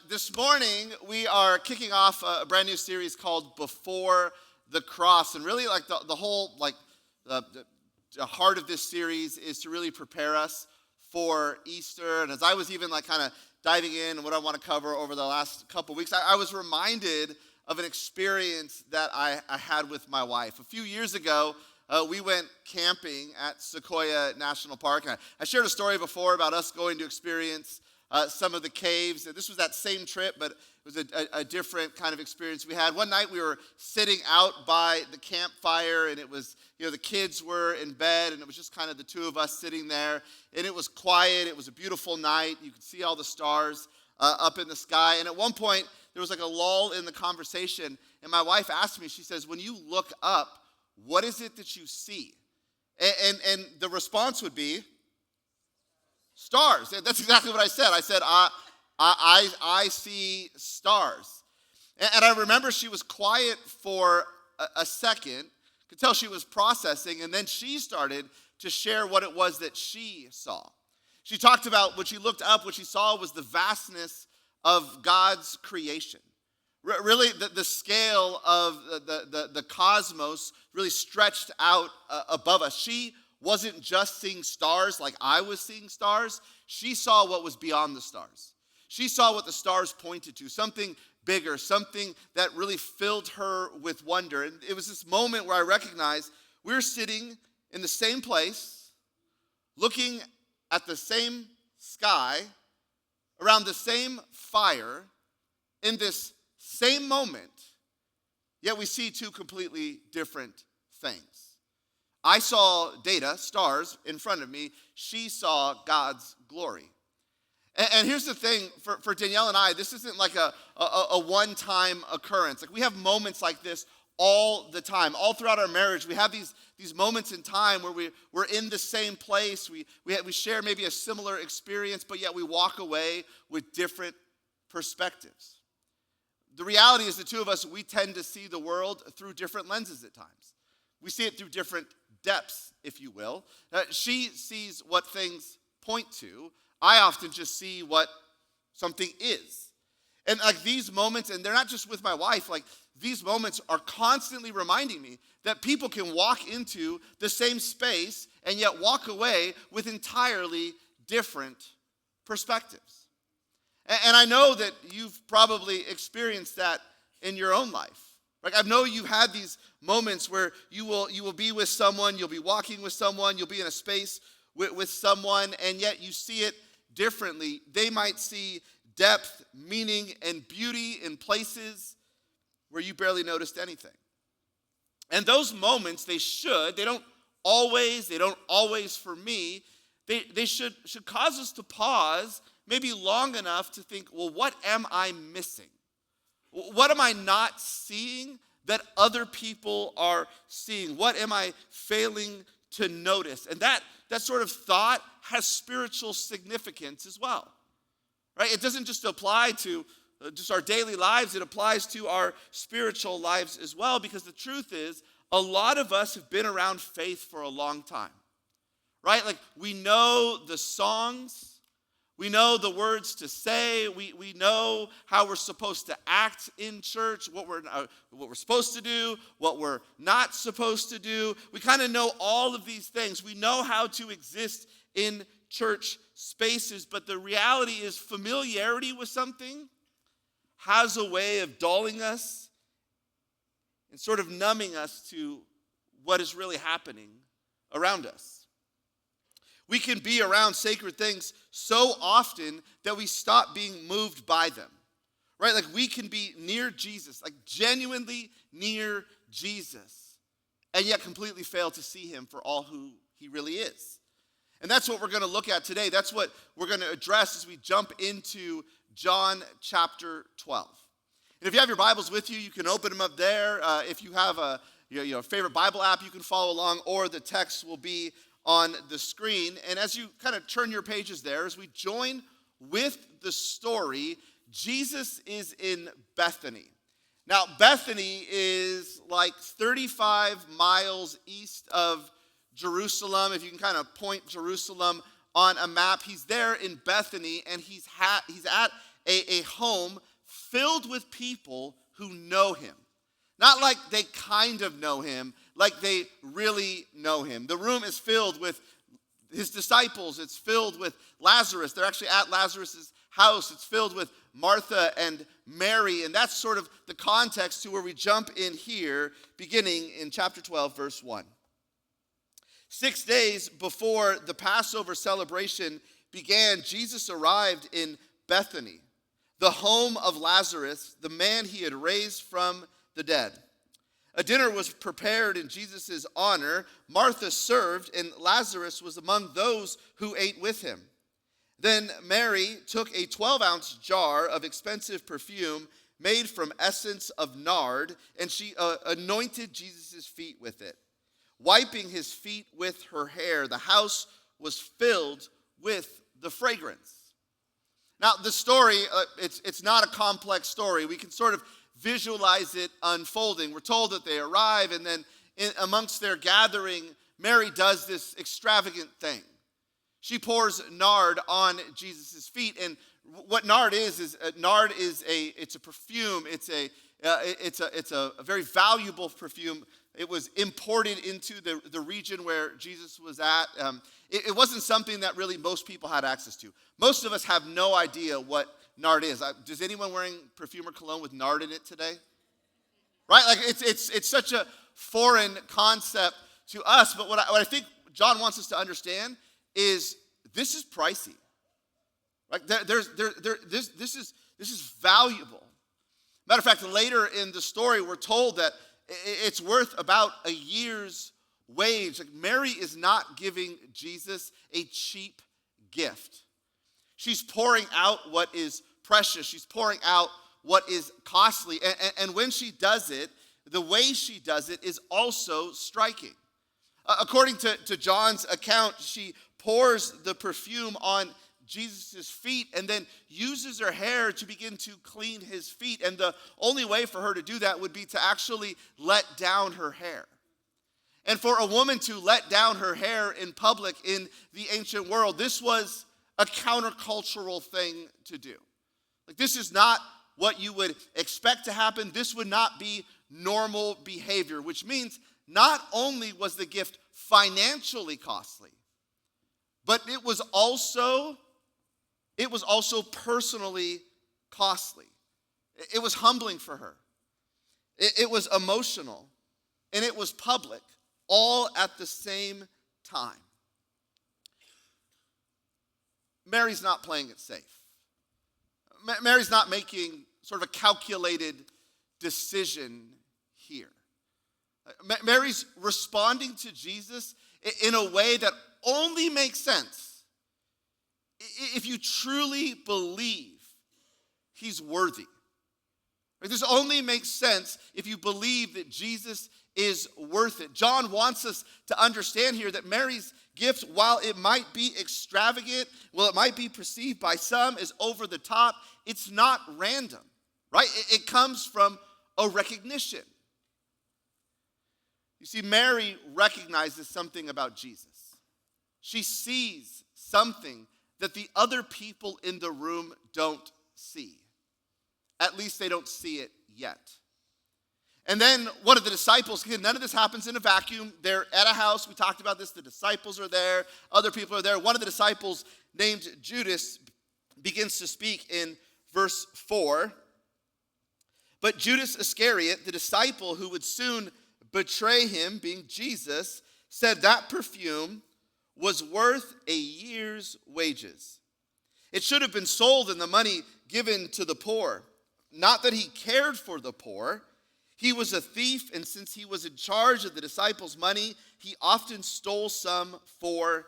This morning, we are kicking off a brand new series called Before the Cross. And really, like the whole, the heart of this series is to really prepare us for Easter. And as I was even kind of diving in and what I want to cover over the last couple weeks, I was reminded of an experience that I had with my wife. A few years ago, we went camping at Sequoia National Park. And I shared a story before about us going to experience some of the caves. This was that same trip, but it was a different kind of experience we had. One night we were sitting out by the campfire, and it was, the kids were in bed, and it was just kind of the two of us sitting there. And it was quiet. It was a beautiful night. You could see all the stars up in the sky. And at one point, there was like a lull in the conversation, and my wife asked me, she says, "When you look up, what is it that you see?" And the response would be, stars. That's exactly what I said. I said, I see stars. And I remember she was quiet for a second, could tell she was processing, and then she started to share what it was that she saw. She talked about when she looked up, what she saw was the vastness of God's creation. Really, the scale of the cosmos really stretched out above us. She wasn't just seeing stars like I was seeing stars. She saw what was beyond the stars. She saw what the stars pointed to, something bigger, something that really filled her with wonder. And it was this moment where I recognized we're sitting in the same place, looking at the same sky, around the same fire, in this same moment, yet we see two completely different things. I saw data, stars, in front of me. She saw God's glory. And here's the thing, for Danielle and I, this isn't like a one-time occurrence. Like, we have moments like this all the time. All throughout our marriage, we have these moments in time where we're in the same place. We share maybe a similar experience, but yet we walk away with different perspectives. The reality is the two of us, we tend to see the world through different lenses at times. We see it through different depths, if you will. She sees what things point to. I often just see what something is. And like these moments, and they're not just with my wife, like these moments are constantly reminding me that people can walk into the same space and yet walk away with entirely different perspectives. And I know that you've probably experienced that in your own life. Like, I know you've had these moments where you will be with someone, you'll be walking with someone, you'll be in a space with someone, and yet you see it differently. They might see depth, meaning, and beauty in places where you barely noticed anything. And those moments, they don't always for me, they should cause us to pause maybe long enough to think, well, what am I missing? What am I not seeing that other people are seeing? What am I failing to notice? And that sort of thought has spiritual significance as well, right? It doesn't just apply to just our daily lives. It applies to our spiritual lives as well, because the truth is, a lot of us have been around faith for a long time, right? Like, we know the songs. We know the words to say. We know how we're supposed to act in church, what we're supposed to do, what we're not supposed to do. We kind of know all of these things. We know how to exist in church spaces, but the reality is familiarity with something has a way of dulling us and sort of numbing us to what is really happening around us. We can be around sacred things so often that we stop being moved by them, right? Like, we can be near Jesus, like genuinely near Jesus, and yet completely fail to see him for all who he really is. And that's what we're going to look at today. That's what we're going to address as we jump into John chapter 12. And if you have your Bibles with you, you can open them up there. If you have a favorite Bible app, you can follow along, or the text will be on the screen. And as you kind of turn your pages there, as we join with the story, Jesus is in Bethany. Now, Bethany is like 35 miles east of Jerusalem. If you can kind of point Jerusalem on a map, he's there in Bethany, and he's at a home filled with people who know him. Not like they kind of know him, like they really know him. The room is filled with his disciples. It's filled with Lazarus. They're actually at Lazarus' house. It's filled with Martha and Mary. And that's sort of the context to where we jump in here, beginning in chapter 12, verse 1. 6 days before the Passover celebration began, Jesus arrived in Bethany, the home of Lazarus, the man he had raised from the dead. A dinner was prepared in Jesus' honor. Martha served, and Lazarus was among those who ate with him. Then Mary took a 12-ounce jar of expensive perfume made from essence of nard, and she anointed Jesus' feet with it. Wiping his feet with her hair, the house was filled with the fragrance. Now, the story, it's not a complex story. We can sort of visualize it unfolding. We're told that they arrive, and then amongst their gathering, Mary does this extravagant thing. She pours nard on Jesus' feet, and what nard is it's a perfume. It's a very valuable perfume. It was imported into the region where Jesus was at. It wasn't something that really most people had access to. Most of us have no idea what nard is. Does anyone wearing perfume or cologne with nard in it today? Right? Like it's such a foreign concept to us. But what I think John wants us to understand is this is pricey. Right? This is valuable. Matter of fact, later in the story, we're told that it's worth about a year's wage. Like Mary is not giving Jesus a cheap gift. She's pouring out what is precious. She's pouring out what is costly. And when she does it, the way she does it is also striking. According to John's account, she pours the perfume on Jesus' feet and then uses her hair to begin to clean his feet. And the only way for her to do that would be to actually let down her hair. And for a woman to let down her hair in public in the ancient world, this was a countercultural thing to do. Like, this is not what you would expect to happen. This would not be normal behavior, which means not only was the gift financially costly, but it was also personally costly. It was humbling for her. It was emotional, and it was public, all at the same time. Mary's not playing it safe. Mary's not making sort of a calculated decision here. Mary's responding to Jesus in a way that only makes sense if you truly believe he's worthy. This only makes sense if you believe that Jesus is worth it. John wants us to understand here that Mary's gift, while it might be extravagant, it might be perceived by some as over the top, it's not random, right? It comes from a recognition. You see, Mary recognizes something about Jesus. She sees something that the other people in the room don't see. At least they don't see it yet. And then one of the disciples, again, none of this happens in a vacuum. They're at a house. We talked about this. The disciples are there. Other people are there. One of the disciples, named Judas, begins to speak in verse 4. But Judas Iscariot, the disciple who would soon betray him, being Jesus, said that perfume was worth a year's wages. It should have been sold and the money given to the poor. Not that he cared for the poor. He was a thief, and since he was in charge of the disciples' money, he often stole some for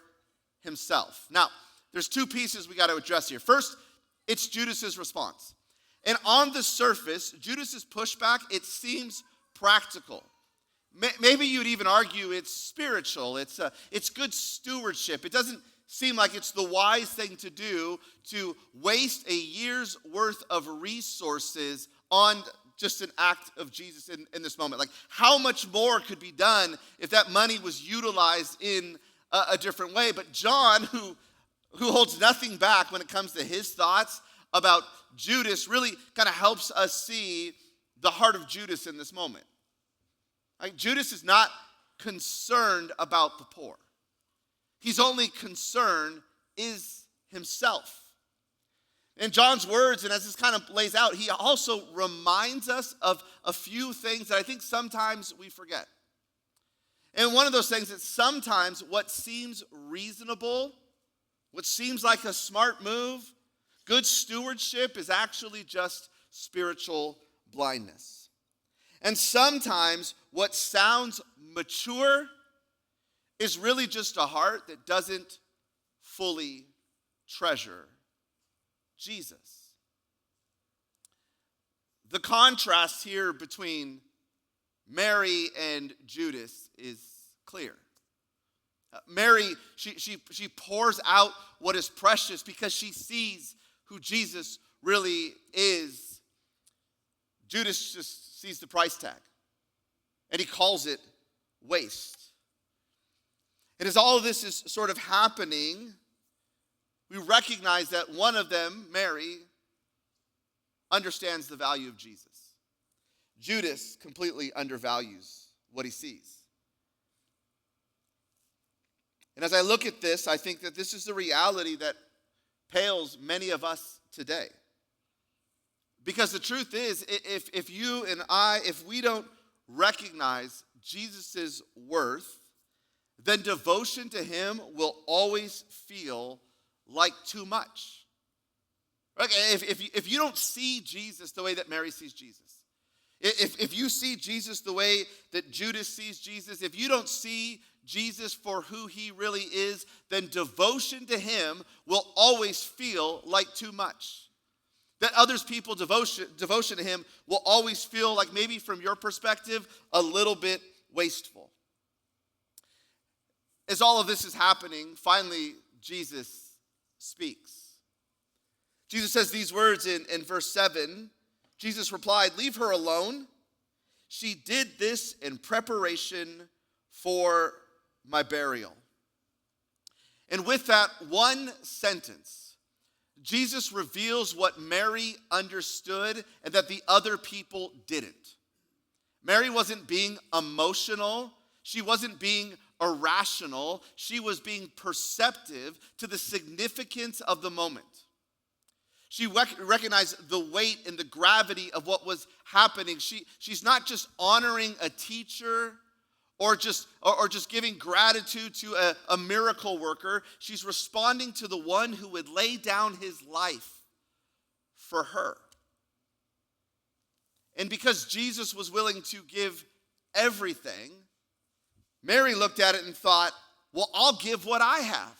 himself. Now, there's two pieces we got to address here. First, it's Judas's response. And on the surface, Judas's pushback, it seems practical. Maybe you'd even argue it's spiritual. It's good stewardship. It doesn't seem like it's the wise thing to do to waste a year's worth of resources on just an act of Jesus in this moment. Like, how much more could be done if that money was utilized in a different way? But John, who holds nothing back when it comes to his thoughts, about Judas really kind of helps us see the heart of Judas in this moment. Like, Judas is not concerned about the poor. He's only concerned is himself. In John's words, and as this kind of lays out, he also reminds us of a few things that I think sometimes we forget. And one of those things is sometimes what seems reasonable, what seems like a smart move, good stewardship, is actually just spiritual blindness. And sometimes what sounds mature is really just a heart that doesn't fully treasure Jesus. The contrast here between Mary and Judas is clear. Mary, she pours out what is precious because she sees who Jesus really is. Judas just sees the price tag, and he calls it waste. And as all of this is sort of happening, we recognize that one of them, Mary, understands the value of Jesus. Judas completely undervalues what he sees. And as I look at this, I think that this is the reality that pales many of us today. Because the truth is, if you and I, if we don't recognize Jesus' worth, then devotion to him will always feel like too much. Right? If you don't see Jesus the way that Mary sees Jesus, if you see Jesus the way that Judas sees Jesus, if you don't see Jesus for who he really is, then devotion to him will always feel like too much. That others people's devotion to him will always feel like, maybe from your perspective, a little bit wasteful. As all of this is happening, finally, Jesus speaks. Jesus says these words in verse 7. Jesus replied, "Leave her alone. She did this in preparation for my burial." And with that one sentence, Jesus reveals what Mary understood and that the other people didn't. Mary wasn't being emotional. She wasn't being irrational. She was being perceptive to the significance of the moment. She recognized the weight and the gravity of what was happening. She's not just honoring a teacher or just giving gratitude to a miracle worker. She's responding to the one who would lay down his life for her. And because Jesus was willing to give everything, Mary looked at it and thought, well, I'll give what I have.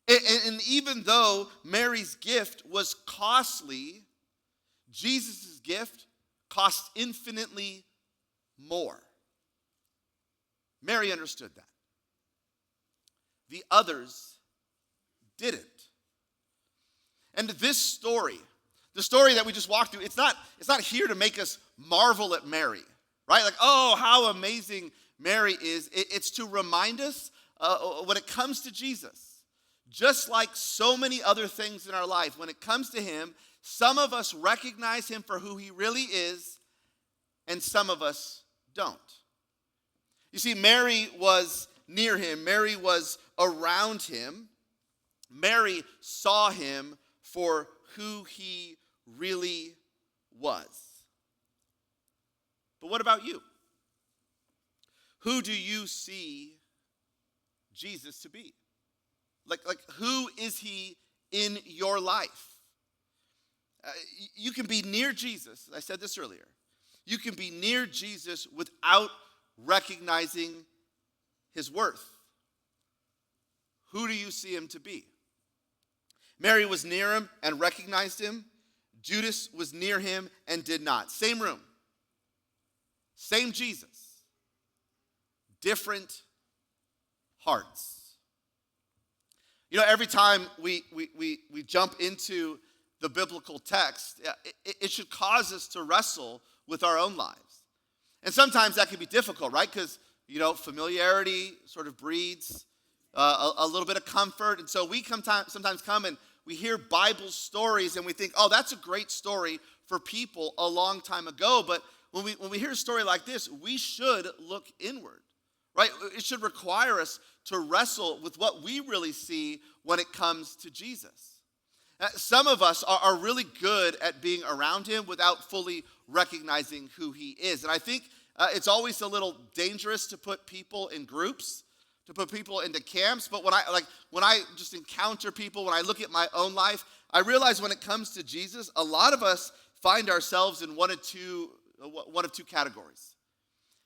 And even though Mary's gift was costly, Jesus' gift cost infinitely more. Mary understood that. The others didn't. And this story, the story that we just walked through, it's not here to make us marvel at Mary, right? Like, oh, how amazing Mary is. It's to remind us when it comes to Jesus, just like so many other things in our life, when it comes to him, some of us recognize him for who he really is, and some of us don't. You see, Mary was near him. Mary was around him. Mary saw him for who he really was. But what about you? Who do you see Jesus to be? Like who is he in your life? You can be near Jesus. I said this earlier. You can be near Jesus without recognizing his worth. Who do you see him to be? Mary was near him and recognized him. Judas was near him and did not. Same room. Same Jesus. Different hearts. You know, every time we jump into the biblical text, it should cause us to wrestle with our own lives. And sometimes that can be difficult, right? Because, you know, familiarity sort of breeds a little bit of comfort. And so we sometimes come and we hear Bible stories and we think, oh, that's a great story for people a long time ago. But when we hear a story like this, we should look inward, right? It should require us to wrestle with what we really see when it comes to Jesus. Some of us are really good at being around him without fully recognizing who he is. And I think it's always a little dangerous to put people in groups, to put people into camps. But when I just encounter people, when I look at my own life, I realize when it comes to Jesus, a lot of us find ourselves in one of two categories.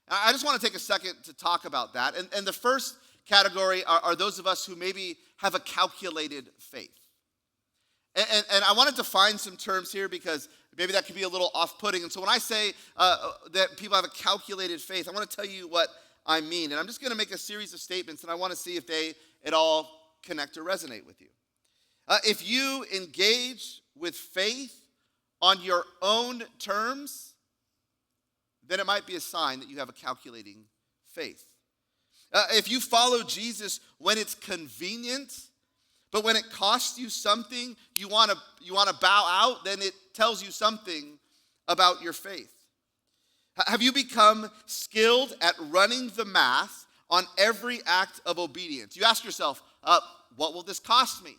I just want to take a second to talk about that. And the first category are those of us who maybe have a calculated faith. And I want to define some terms here because maybe that could be a little off-putting. And so when I say that people have a calculated faith, I want to tell you what I mean. And I'm just going to make a series of statements, and I want to see if they at all connect or resonate with you. If you engage with faith on your own terms, then it might be a sign that you have a calculating faith. If you follow Jesus when it's convenient, but when it costs you something, you want to bow out, then it tells you something about your faith. Have you become skilled at running the math on every act of obedience? You ask yourself, what will this cost me?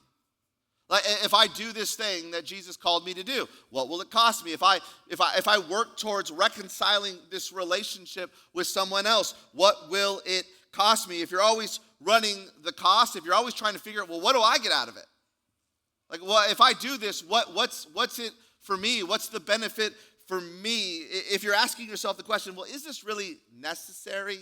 Like, if I do this thing that Jesus called me to do, what will it cost me? If I work towards reconciling this relationship with someone else, what will it cost me? If you're always running the cost, if you're always trying to figure out, well, what do I get out of it? Like, well, if I do this, what's it for me? What's the benefit for me? If you're asking yourself the question, well, is this really necessary?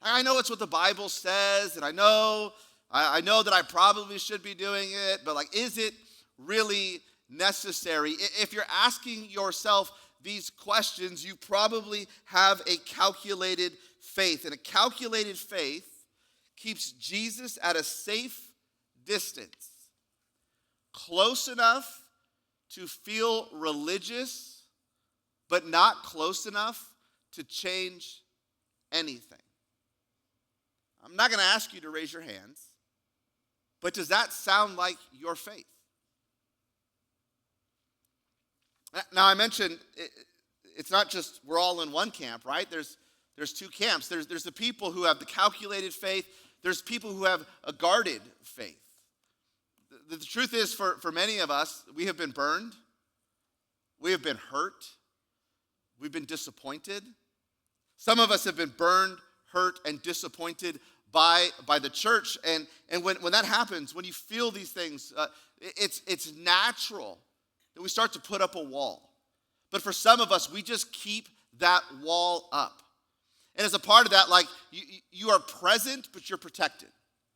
I know it's what the Bible says, and I know that I probably should be doing it, but like, is it really necessary? If you're asking yourself these questions, you probably have a calculated faith. And a calculated faith keeps Jesus at a safe distance, close enough to feel religious, but not close enough to change anything. I'm not going to ask you to raise your hands, but does that sound like your faith? Now, I mentioned it's not just we're all in one camp, right? There's two camps. There's the people who have the calculated faith. There's people who have a guarded faith. The truth is, for many of us, we have been burned. We have been hurt. We've been disappointed. Some of us have been burned, hurt, and disappointed by the church. And when that happens, when you feel these things, it's natural that we start to put up a wall. But for some of us, we just keep that wall up. And as a part of that, like, you are present, but you're protected.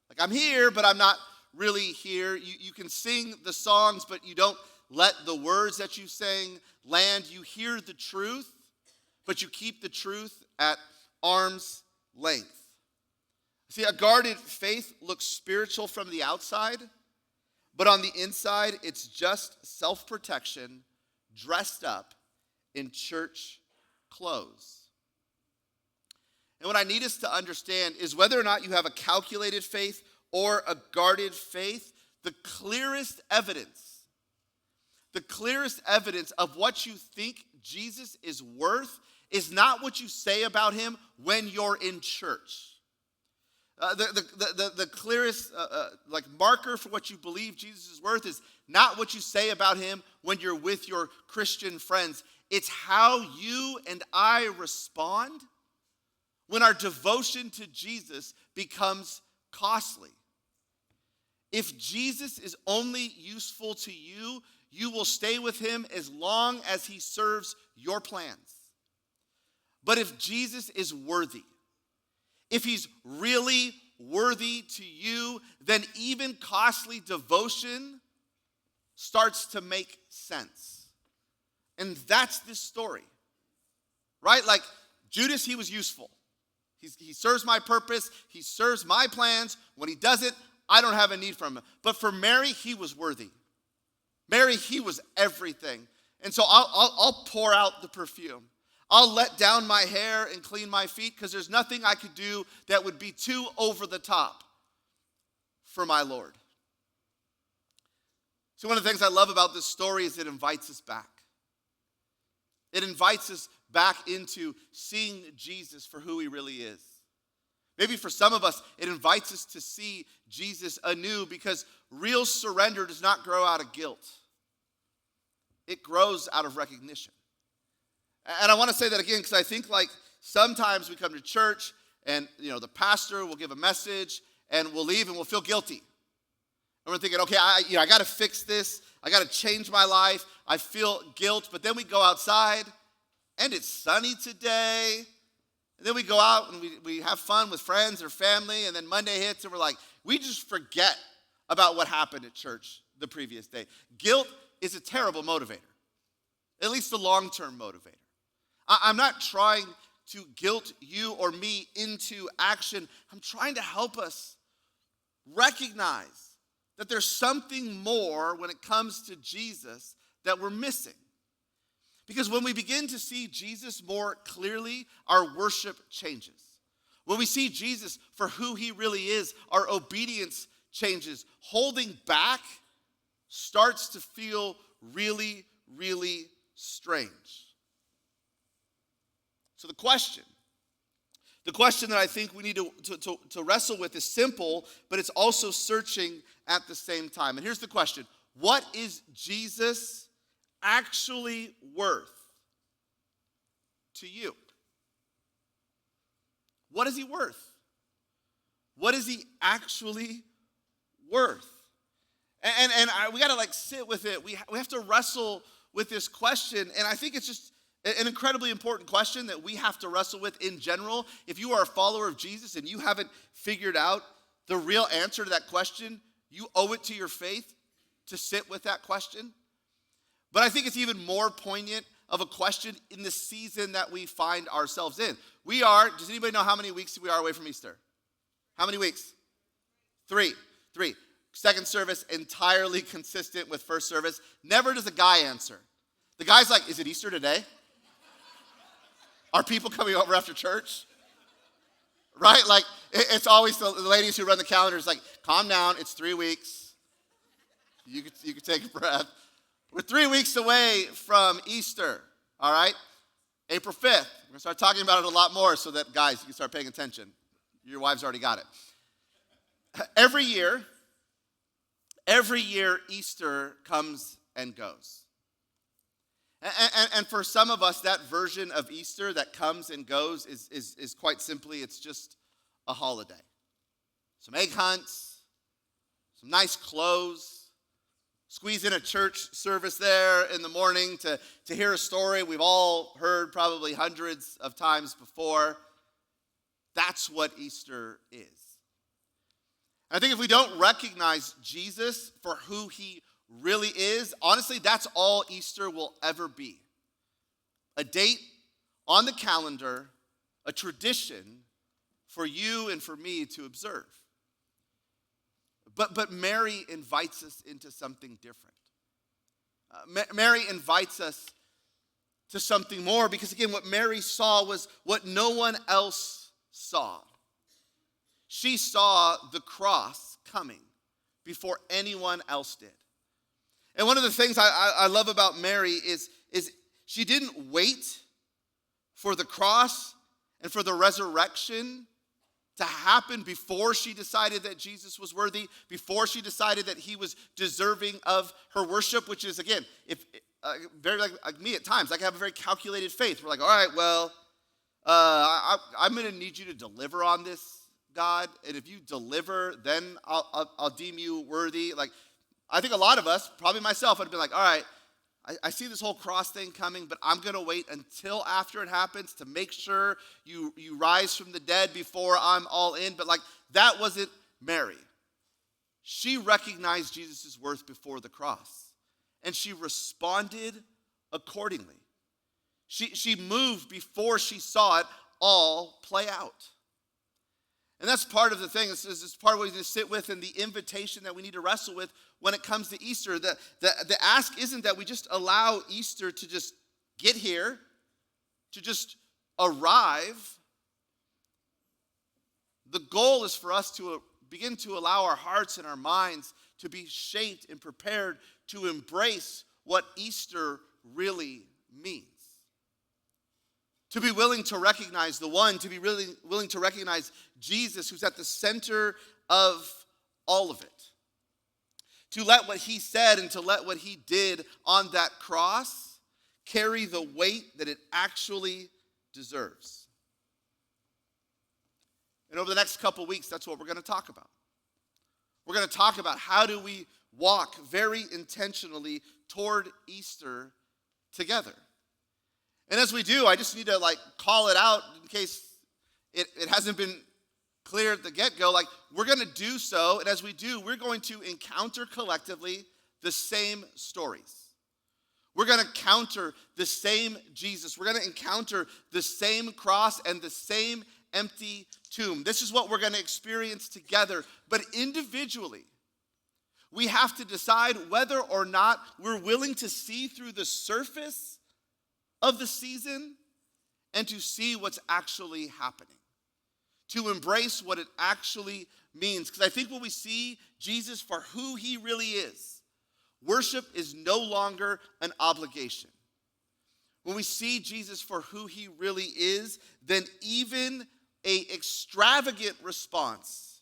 Like, I'm here, but I'm not really here. You can sing the songs, but you don't let the words that you sing land. You hear the truth, but you keep the truth at arm's length. See, a guarded faith looks spiritual from the outside, but on the inside, it's just self-protection dressed up in church clothes. And what I need us to understand is whether or not you have a calculated faith or a guarded faith, the clearest evidence of what you think Jesus is worth is not what you say about him when you're in church. The clearest marker for what you believe Jesus is worth is not what you say about him when you're with your Christian friends. It's how you and I respond when our devotion to Jesus becomes costly. If Jesus is only useful to you, you will stay with him as long as he serves your plans. But if Jesus is worthy, if he's really worthy to you, then even costly devotion starts to make sense. And that's this story, right? Like, Judas, he was useful. He serves my purpose. He serves my plans. When he doesn't, I don't have a need for him. But for Mary, he was worthy. Mary, he was everything. And so I'll pour out the perfume. I'll let down my hair and clean my feet because there's nothing I could do that would be too over the top for my Lord. So one of the things I love about this story is it invites us back. It invites us back into seeing Jesus for who he really is. Maybe for some of us, it invites us to see Jesus anew because real surrender does not grow out of guilt. It grows out of recognition. And I want to say that again because I think like sometimes we come to church and the pastor will give a message and we'll leave and we'll feel guilty. And we're thinking, okay, I got to fix this. I got to change my life. I feel guilt. But then we go outside and it's sunny today. And then we go out and we have fun with friends or family. And then Monday hits and we're like, we just forget about what happened at church the previous day. Guilt is a terrible motivator, at least a long-term motivator. I'm not trying to guilt you or me into action. I'm trying to help us recognize that there's something more when it comes to Jesus that we're missing. Because when we begin to see Jesus more clearly, our worship changes. When we see Jesus for who he really is, our obedience changes. Holding back starts to feel really, really strange. So the question that I think we need to wrestle with is simple, but it's also searching at the same time. And here's the question. What is Jesus actually worth to you? What is he worth? What is he actually worth? We got to sit with it. We have to wrestle with this question. And I think it's just an incredibly important question that we have to wrestle with in general. If you are a follower of Jesus and you haven't figured out the real answer to that question, you owe it to your faith to sit with that question. But I think it's even more poignant of a question in the season that we find ourselves in. Does anybody know how many weeks we are away from Easter? How many weeks? 3. Second service, entirely consistent with first service. Never does a guy answer. The guy's like, is it Easter today? Are people coming over after church? Right? It's always the ladies who run the calendars like, calm down, it's 3 weeks. You could take a breath. We're 3 weeks away from Easter, all right? April 5th. We're going to start talking about it a lot more so that, guys, you can start paying attention. Your wives already got it. Every year, Easter comes and goes. And for some of us, that version of Easter that comes and goes is quite simply, it's just a holiday. Some egg hunts, some nice clothes, squeeze in a church service there in the morning to hear a story we've all heard probably hundreds of times before. That's what Easter is. I think if we don't recognize Jesus for who he really is, honestly, that's all Easter will ever be. A date on the calendar, a tradition for you and for me to observe. But Mary invites us into something different. Mary invites us to something more because, again, what Mary saw was what no one else saw. She saw the cross coming before anyone else did. And one of the things I love about Mary is she didn't wait for the cross and for the resurrection to happen before she decided that Jesus was worthy, before she decided that he was deserving of her worship, which is, again, very like me at times. I can have a very calculated faith. We're like, all right, well, I'm going to need you to deliver on this, God. And if you deliver, then I'll deem you worthy. I think a lot of us, probably myself, would have been like, all right, I see this whole cross thing coming, but I'm going to wait until after it happens to make sure you rise from the dead before I'm all in. But that wasn't Mary. She recognized Jesus' worth before the cross, and she responded accordingly. She moved before she saw it all play out. And that's part of the thing. This is part of what we need to sit with and the invitation that we need to wrestle with when it comes to Easter. The ask isn't that we just allow Easter to just get here, to just arrive. The goal is for us to begin to allow our hearts and our minds to be shaped and prepared to embrace what Easter really means. To be willing to recognize the one, to be really willing to recognize Jesus, who's at the center of all of it. To let what he said and to let what he did on that cross carry the weight that it actually deserves. And over the next couple weeks, that's what we're going to talk about. We're going to talk about how do we walk very intentionally toward Easter together. And as we do, I just need to call it out in case it hasn't been clear at the get-go. We're going to do so, and as we do, we're going to encounter collectively the same stories. We're going to encounter the same Jesus. We're going to encounter the same cross and the same empty tomb. This is what we're going to experience together, but individually, we have to decide whether or not we're willing to see through the surface of the season and to see what's actually happening, to embrace what it actually means. Because I think when we see Jesus for who he really is, worship is no longer an obligation. When we see Jesus for who he really is, then even an extravagant response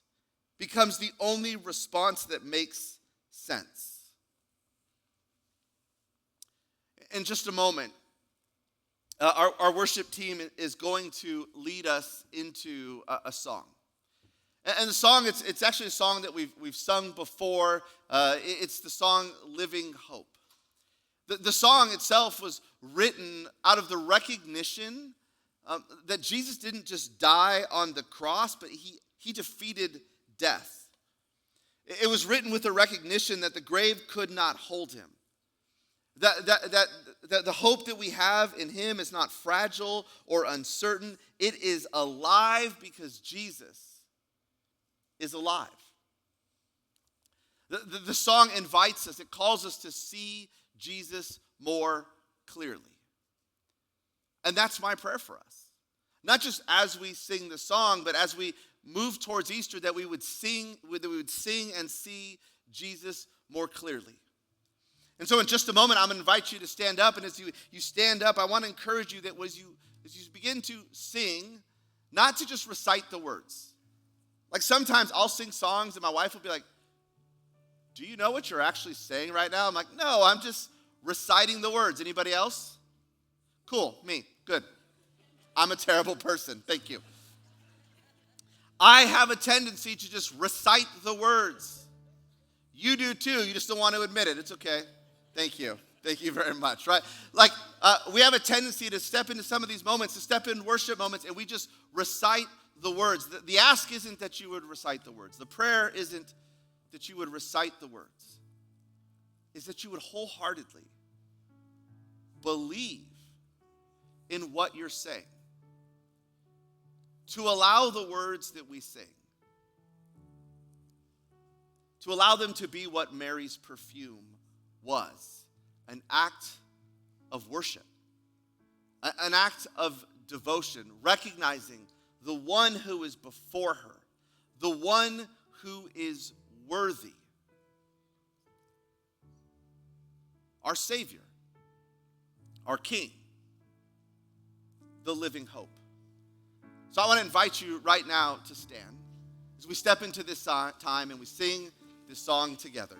becomes the only response that makes sense. In just a moment, our worship team is going to lead us into a song. And the song, it's actually a song that we've sung before. It's the song Living Hope. The song itself was written out of the recognition that Jesus didn't just die on the cross, but he defeated death. It was written with the recognition that the grave could not hold him. That the hope that we have in him is not fragile or uncertain. It is alive because Jesus is alive. The song invites us, it calls us to see Jesus more clearly. And that's my prayer for us. Not just as we sing the song, but as we move towards Easter, that we would sing and see Jesus more clearly. And so in just a moment, I'm going to invite you to stand up. And as you stand up, I want to encourage you that as you begin to sing, not to just recite the words. Sometimes I'll sing songs and my wife will be like, do you know what you're actually saying right now? I'm like, no, I'm just reciting the words. Anybody else? Cool, me, good. I'm a terrible person, thank you. I have a tendency to just recite the words. You do too, you just don't want to admit it. It's okay. Thank you. Thank you very much, right? We have a tendency to step into some of these moments, to step in worship moments, and we just recite the words. The ask isn't that you would recite the words. The prayer isn't that you would recite the words. Is that you would wholeheartedly believe in what you're saying. To allow the words that we sing, to allow them to be what Mary's perfume was, an act of worship, an act of devotion, recognizing the one who is before her, the one who is worthy, our Savior, our King, the living hope. So I want to invite you right now to stand as we step into this time and we sing this song together.